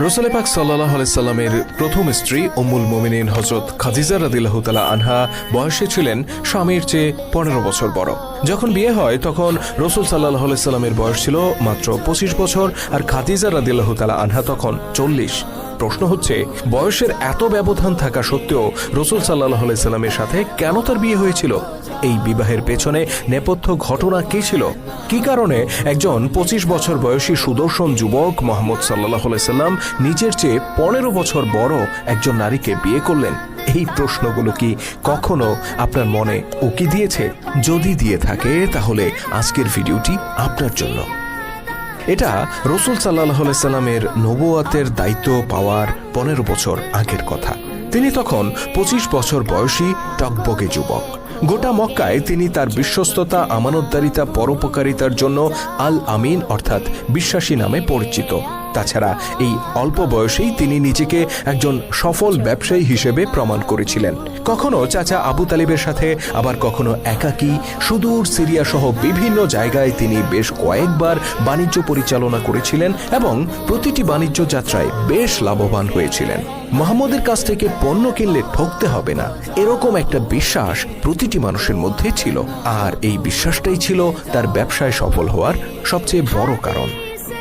রাসূল পাক সাল্লাল্লাহু আলাইহি সাল্লামের প্রথম স্ত্রী উম্মুল মুমিনিন হযরত খাদিজা রাদিয়াল্লাহু তাআলা আনহা বয়সে ছিলেন স্বামীর চেয়ে 15 বছর বড়। যখন বিয়ে হয় তখন রাসূল সাল্লাল্লাহু আলাইহি সাল্লামের বয়স ছিল মাত্র 25 বছর আর খাদিজা রাদিয়াল্লাহু তাআলা আনহা তখন 40। প্রশ্ন হচ্ছে, বয়সের এত ব্যবধান থাকা সত্ত্বেও রাসূল সাল্লাল্লাহু আলাইহি সাল্লামের সাথে কেন তার বিয়ে হয়েছিল? এই বিবাহের পেছনে নেপথ্য ঘটনা কি ছিল? কি কারণে একজন 25 বছর বয়সী সুদর্শন যুবক মুহাম্মদ সাল্লাল্লাহু আলাইহি সাল্লাম নিজের চেয়ে 15 বছর বড় একজন নারীকে বিয়ে করলেন? এই প্রশ্নগুলো কি কখনো আপনার মনে উকি দিয়েছে? যদি দিয়ে থাকে তাহলে আজকের ভিডিওটি আপনার জন্য। এটা রাসূল সাল্লাল্লাহু আলাইহি সাল্লামের নবুয়তের দায়িত্ব পাওয়ার 15 বছর আগের কথা। তিনি তখন 25 বছর বয়সী টকবগে যুবক। গোটা মক্কায় তিনি তার বিশ্বস্ততা, আমানতদারিতা, পরোপকারিতার জন্য আল আমিন অর্থাৎ বিশ্বাসী নামে পরিচিত। তাছাড়া এই অল্প বয়সেই তিনি নিজেকে একজন সফল ব্যবসায়ী হিসেবে প্রমাণ করেছিলেন। কখনো চাচা আবু তালিবের সাথে, আবার কখনো একাকী সুদূর সিরিয়া সহ বিভিন্ন জায়গায় তিনি বেশ কয়েকবার বাণিজ্য পরিচালনা করেছিলেন এবং প্রতিটি বাণিজ্য যাত্রায় বেশ লাভবান হয়েছিলেন। মুহাম্মদের কাছ থেকে পণ্য কিনলে ঠকতে হবে না, এরকম একটা বিশ্বাস প্রতিটি মানুষের মধ্যে ছিল। আর এই বিশ্বাসটাই ছিল তার ব্যবসায় সফল হওয়ার সবচেয়ে বড় কারণ।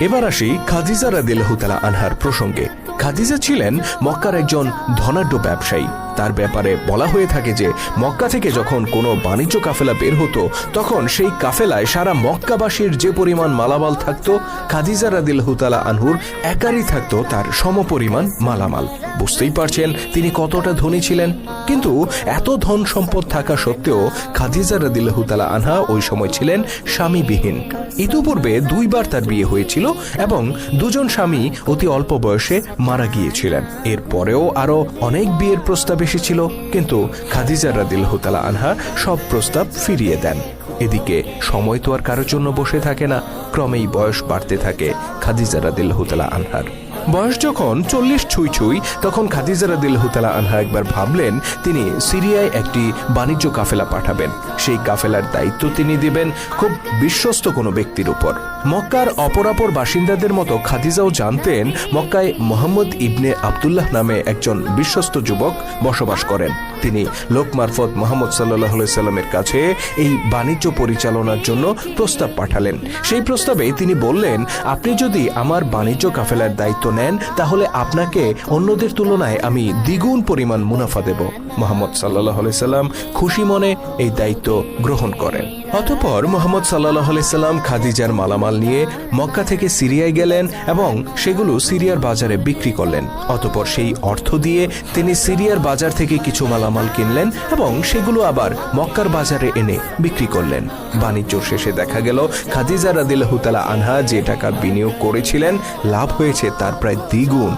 এবার আসি খাদিজা রাদিয়াল্লাহু তাআলা আনহার প্রসঙ্গে। খাদিজা ছিলেন মক্কার একজন ধনাঢ্য ব্যবসায়ী। তার ব্যাপারে বলা হয়ে থাকে যে মক্কা থেকে যখন কোনো বাণিজ্য কাফেলা বের হতো তখন সেই কাফেলায় সারা মক্কাবাসীর যে পরিমাণ মালামাল থাকতো, খাদিজা রাদিয়াল্লাহু তাআলা আনহুর একারই থাকতো তার সমপরিমাণ মালামাল। বুঝতেই পারছেন তিনি কতটা ধনী ছিলেন। কিন্তু এত ধন সম্পদ থাকা সত্ত্বেও খাদিজা রাদিয়াল্লাহু তাআলা আনহা ওই সময় ছিলেন স্বামীবিহীন। ইতিপূর্বে 2 বার তার বিয়ে হয়েছিল এবং 2 জন স্বামী অতি অল্প বয়সে মারা গিয়েছিলেন। এরপরেও আরো অনেক বিয়ের প্রস্তাব এসেছিল, কিন্তু খাদিজা রাদিয়াল্লাহু তাআলা আনহা সব প্রস্তাব ফিরিয়ে দেন। এদিকে সময় তো আর কারোর জন্য বসে থাকে না, ক্রমেই বয়স বাড়তে থাকে খাদিজা রাদিয়াল্লাহু তাআলা আনহার। বয়স যখন 40 ছুঁই তখন খাদিজা রাদিয়াল্লাহু তাআলা আনহা একবার ভাবলেন তিনি সিরিয়ায় একটি বাণিজ্য কাফেলা পাঠাবেন। সেই কাফেলার দায়িত্ব তিনি দিবেন খুব বিশ্বস্ত কোনো ব্যক্তির উপর। মক্কার অপরাপর বাসিন্দাদের মতো খাদিজাও জানতেন মক্কায় মুহাম্মদ ইবনে আব্দুল্লাহ নামে একজন বিশ্বস্ত যুবক বসবাস করেন। তিনি লোক মারফত মুহাম্মদ সাল্লাল্লাহু আলাইহি সাল্লামের কাছে এই বাণিজ্য পরিচালনার জন্য প্রস্তাব পাঠালেন। সেই প্রস্তাবে তিনি বললেন, আপনি যদি আমার বাণিজ্য কাফেলার দায়িত্ব নেন তাহলে আপনাকে অন্যদের তুলনায় আমি দ্বিগুণ পরিমাণ মুনাফা দেব। মুহাম্মদ সাল্লাল্লাহু আলাইহি সাল্লাম খুশি মনে এই দায়িত্ব গ্রহণ করেন। অতঃপর মুহাম্মদ সাল্লাল্লাহু আলাইহি সাল্লাম খাদিজার মালামাল নিয়ে মক্কা থেকে সিরিয়ায় গেলেন এবং সেগুলো সিরিয়ার বাজারে বিক্রি করলেন। অতঃপর সেই অর্থ দিয়ে তিনি সিরিয়ার বাজার থেকে কিছু মালামাল কিনলেন এবং সেগুলো আবার মক্কার বাজারে এনে বিক্রি করলেন। বাণিজ্য শেষে দেখা গেল খাদিজা রাদিয়াল্লাহু তাআলা আনহা যে টাকা বিনিয়োগ করেছিলেন লাভ হয়েছে তার প্রায় দ্বিগুণ।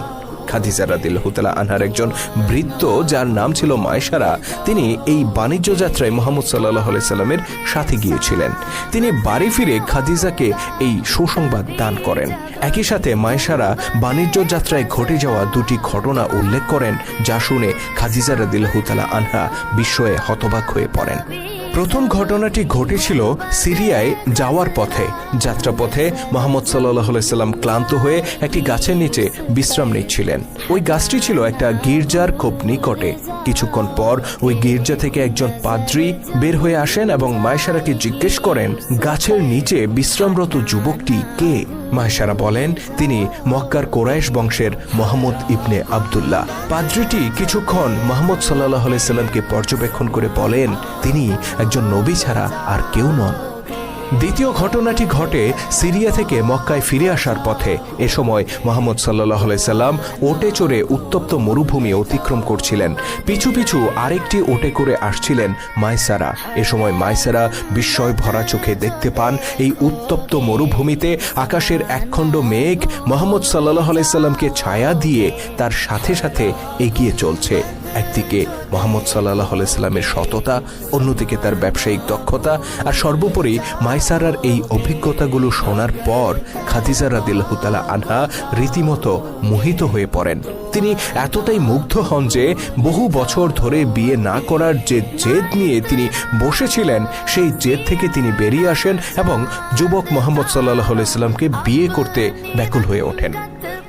খাদিজা রাদিয়াল্লাহু তাআলা আনহার একজন ভৃত্য যার নাম ছিল মায়সারা, তিনি এই বাণিজ্য যাত্রায় মুহাম্মদ সাল্লাল্লাহু আলাইহি সাল্লামের সাথে গিয়েছিলেন। তিনি বাড়ি ফিরে খাদিজাকে এই সুসংবাদ দান করেন। একই সাথে মায়সারা বাণিজ্য যাত্রায় ঘটে যাওয়া 2টি ঘটনা উল্লেখ করেন, যা শুনে খাদিজা রাদিয়াল্লাহু তাআলা আনহা বিস্ময়ে হতবাক হয়ে পড়েন। প্রথম ঘটনাটি ঘটেছিল সিরিয়ায় যাওয়ার পথে। যাত্রাপথে মুহাম্মদ সাল্লাল্লাহু আলাইহি সাল্লাম ক্লান্ত হয়ে একটি গাছের নিচে বিশ্রাম নিচ্ছিলেন। ওই গাছটি ছিল একটা গির্জার খুব নিকটে। কিছুক্ষণ পর ওই গির্জা থেকে একজন পাদ্রী বের হয়ে আসেন এবং মায়সারাকে জিজ্ঞেস করেন, গাছের নিচে বিশ্রামরত যুবকটি কে? মায়সারা বলেন, তিনি মক্কার কোরাইশ বংশের মুহাম্মদ ইবনে আব্দুল্লাহ। পাদ্রীটি কিছুক্ষণ মুহাম্মদ সাল্লাল্লাহু আলাইহি সাল্লামকে পর্যবেক্ষণ করে বলেন, তিনি একজন নবী ছাড়া আর কেউ নন। দ্বিতীয় ঘটনাটি ঘটে সিরিয়া থেকে মক্কায় ফিরে আসার পথে। এ সময় মুহাম্মদ সাল্লাল্লাহু আলাইহি সাল্লাম ওটে চড়ে উত্তপ্ত মরুভূমি অতিক্রম করছিলেন। পিছু পিছু আরেকটি ওটে করে আসছিলেন মায়সারা। এ সময় মায়সারা বিস্ময় ভরা চোখে দেখতে পান এই উত্তপ্ত মরুভূমিতে আকাশের একখণ্ড মেঘ মুহাম্মদ সাল্লাল্লাহু আলাইহি সাল্লামকে ছায়া দিয়ে তার সাথে সাথে এগিয়ে চলছে। একদিকে মুহাম্মদ সাল্লাল্লাহু আলাইহি সাল্লামের সততা, অন্যদিকে তার ব্যবসায়িক দক্ষতা, আর সর্বোপরি মায়সারার এই অভিজ্ঞতাগুলো শোনার পর খাদিজা রাদিয়াল্লাহু তাআলা আনহা রীতিমতো মোহিত হয়ে পড়েন। তিনি এতটাই মুগ্ধ হন যে বহু বছর ধরে বিয়ে না করার যে জেদ নিয়ে তিনি বসেছিলেন সেই জেদ থেকে তিনি বেরিয়ে আসেন এবং যুবক মুহাম্মদ সাল্লাল্লাহু আলাইহি সাল্লামকে বিয়ে করতে ব্যাকুল হয়ে ওঠেন।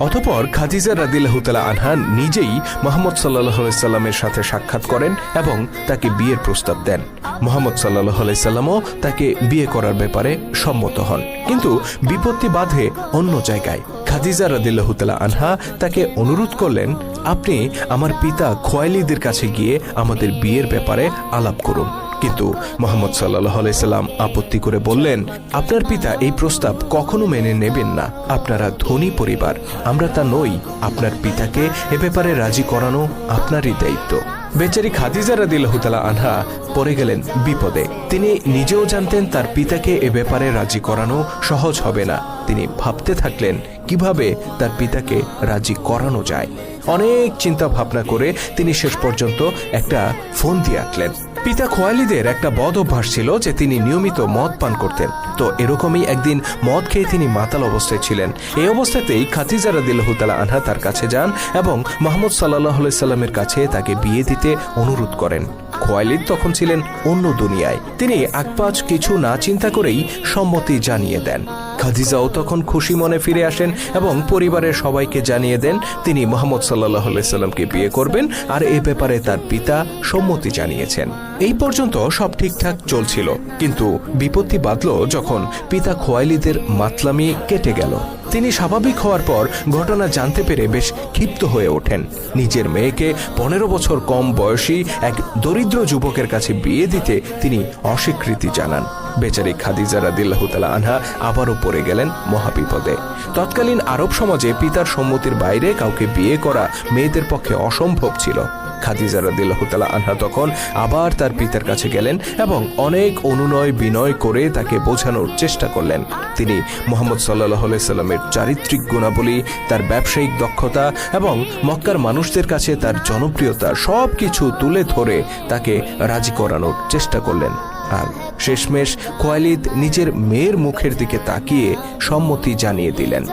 অতঃপর খাদিজা রাদিয়াল্লাহু তাআলা আনহা নিজেই মুহাম্মদ সাল্লাল্লাহু আলাইহি সাল্লামের সাথে সাক্ষাৎ করেন এবং তাকে বিয়ের প্রস্তাব দেন। মুহাম্মদ সাল্লাল্লাহু আলাইহি সাল্লামও তাকে বিয়ে করার ব্যাপারে সম্মত হন, কিন্তু বিপত্তি বাধে অন্য জায়গায়। খাদিজা রাদিয়াল্লাহু তাআলা আনহা তাকে অনুরোধ করলেন, আপনি আমার পিতা খোয়াইলিদের কাছে গিয়ে আমাদের বিয়ের ব্যাপারে আলাপ করুন। কিন্তু মুহাম্মদ সাল্লাল্লাহু আলাইহি সাল্লাম আপত্তি করে বললেন, আপনার পিতা এই প্রস্তাব কখনো মেনে নেবেন না। আপনারা ধনী পরিবার, আমরা তা নই। আপনার পিতাকে এ ব্যাপারে রাজি করানো আপনারই দায়িত্ব। বেচারি খাদিজা রাদিয়াল্লাহু তাআলা আনহা পড়ে গেলেন বিপদে। তিনি নিজেও জানতেন তার পিতাকে এ ব্যাপারে রাজি করানো সহজ হবে না। তিনি ভাবতে থাকলেন কিভাবে তার পিতাকে রাজি করানো যায়। অনেক চিন্তা ভাবনা করে তিনি শেষ পর্যন্ত একটা ফোন দিয়ে আঁকলেন। পিতা খোয়াইলিদের একটা বদ অভ্যাস ছিল যে তিনি নিয়মিত মদ পান করতেন। তো এরকমই একদিন মদ খেয়ে তিনি মাতাল অবস্থায় ছিলেন। এই অবস্থাতেই খাদিজা রাদিয়াল্লাহু তাআলা আনহা তার কাছে যান এবং মুহাম্মদ সাল্লাল্লাহু আলাইহি সাল্লামের কাছে তাকে বিয়ে দিতে অনুরোধ করেন। খোয়াইলিদ তখন ছিলেন অন্য দুনিয়ায়। তিনি আকপাচ কিছু না চিন্তা করেই সম্মতি জানিয়ে দেন। খাদিজাও তখন খুশি মনে ফিরে আসেন এবং পরিবারের সবাইকে জানিয়ে দেন তিনি মুহাম্মদ সাল্লাল্লাহু আলাইহি সাল্লামকে বিয়ে করবেন, আর এ ব্যাপারে তার পিতা সম্মতি জানিয়েছেন। এই পর্যন্ত সব ঠিকঠাক চলছিল, কিন্তু বিপত্তি বাধল যখন পিতা খোয়াইলিদের মাতলামি কেটে গেল। তিনি স্বাভাবিক হওয়ার পর ঘটনা জানতে পেরে বেশ ক্ষিপ্ত হয়ে ওঠেন। নিজের মেয়েকে 15 বছর কম বয়সী এক দরিদ্র যুবকের কাছে বিয়ে দিতে তিনি অস্বীকৃতি জানান। বেচারি খাদিজা রাদিয়াল্লাহু তাআলা আনহা আবারও পড়ে গেলেন মহাবিপদে। তৎকালীন আরব সমাজে পিতার সম্মতির বাইরে কাউকে বিয়ে করা মেয়েদের পক্ষে অসম্ভব ছিল। খাদিজা রাদিয়াল্লাহু তাআলা আনহা তখন আবার তার পিতার কাছে গেলেন এবং অনেক অনুনয় বিনয় করে তাকে বোঝানোর চেষ্টা করলেন। তিনি মুহাম্মদ সাল্লাল্লাহু আলাইহি সাল্লামের চারিত্রিক গুণাবলী, তার ব্যবসায়িক দক্ষতা এবং মক্কার মানুষদের কাছে তার জনপ্রিয়তা সবকিছু তুলে ধরে তাকে রাজি করানোর চেষ্টা করলেন। আর শেষমেশ খোয়াইলিদ নিজের মেয়ের মুখের দিকে তাকিয়ে সম্মতি জানিয়ে দিলেন।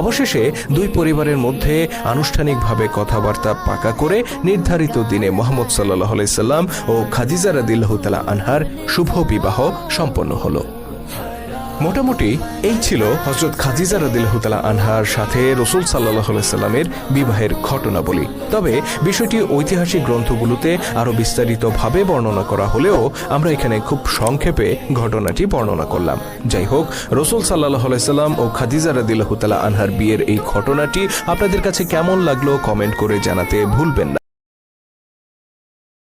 অবশেষে দুই পরিবারের মধ্যে আনুষ্ঠানিকভাবে কথাবার্তা পাকা করে নির্ধারিত দিনে মুহাম্মদ সাল্লাল্লাহু আলাইহি সাল্লাম ও খাদিজা রাদিয়াল্লাহু তাআলা আনহার শুভ বিবাহ সম্পন্ন হলো। মোটামুটি এই ছিল হযরত খাদিজা রাদিয়াল্লাহু তাআলা আনহার সাথে রাসূল সাল্লাল্লাহু আলাইহি সাল্লামের বিবাহের ঘটনাবলী। তবে বিষয়টি ঐতিহাসিক গ্রন্থগুলোতে আরো বিস্তারিতভাবে বর্ণনা করা হলেও আমরা এখানে খুব সংক্ষেপে ঘটনাটি বর্ণনা করলাম। যাই হোক, রাসূল সাল্লাল্লাহু আলাইহি সাল্লাম ও খাদিজা রাদিয়াল্লাহু তাআলা আনহার বিয়ের এই ঘটনাটি আপনাদের কাছে কেমন লাগলো কমেন্ট করে জানাতে ভুলবেন না।